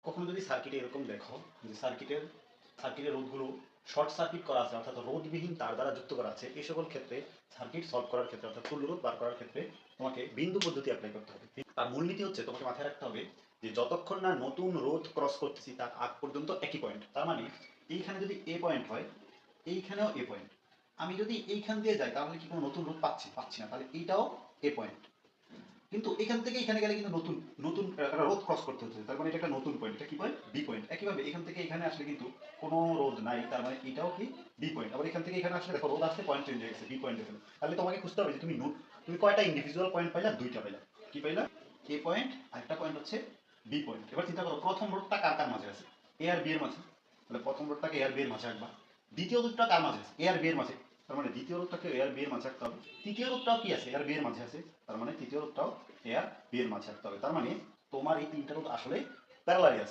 কখনো যদি সার্কিটে এরকম দেখো যে সার্কিটের রোধগুলো শর্ট সার্কিট করা আছে, অর্থাৎ রোধবিহীন তার দ্বারা যুক্ত করা আছে, এই সকল ক্ষেত্রে সার্কিট সলভ করার ক্ষেত্রে অর্থাৎ তুল্য রোধ বার করার ক্ষেত্রে তোমাকে বিন্দু পদ্ধতি অ্যাপ্লাই করতে হবে। তার মূলনীতি হচ্ছে তোমাকে মাথায় রাখতে হবে যে যতক্ষণ না নতুন রোধ ক্রস করতেছি তার আগ পর্যন্ত একই পয়েন্ট। তার মানে এইখানে যদি এ পয়েন্ট হয়, এইখানেও এ পয়েন্ট। আমি যদি এইখান দিয়ে যাই তাহলে কি কোনো নতুন রোধ পাচ্ছি না, তাহলে এইটাও এ পয়েন্ট। কিন্তু এখান থেকে এখানে গেলে কিন্তু নতুন নতুন একটা রোধ ক্রস করতে হচ্ছে, তার মানে এটা একটা নতুন পয়েন্ট, এটা কি পয়েন্ট? B point. একইভাবে এখান থেকে এখানে আসলে কিন্তু কোনো রোধ নাই, তার মানে এটাও কি বি পয়েন্ট। আবার এখান থেকে এখানে আসলে দেখো রোধ আসছে, পয়েন্ট চেঞ্জ হয়ে গেছে, বি পয়েন্ট হয়ে গেল। তাহলে তোমাকে খুঁজতে হবে যে তুমি কয়টা ইন্ডিভিজুয়াল পয়েন্ট পাইলা? দুইটা পাইলা। কি পাইলা? এ পয়েন্ট, আরেকটা পয়েন্ট হচ্ছে বি পয়েন্ট। এবার চিন্তা করো প্রথম রোধটা কার কার মাঝে আছে? এ আর বি এর মাঝে। তাহলে প্রথম রোধটাকে এ আর বি এর মাঝে রাখবা। দ্বিতীয় রোধটা কার মাঝে আছে? এ আর বি এর মাঝে। তার মানে দ্বিতীয় রোধটাকে এ আর বি এর মাঝে রাখতে হবে। তৃতীয় রোধটাও কি আছে? এ আর বি এর মাঝে আছে। তার মানে তৃতীয় রোধটাও এ আর বি এর মাঝে রাখতে হবে। তার মানে তোমার এই তিনটা রোধ আসলে প্যারালালি আছে।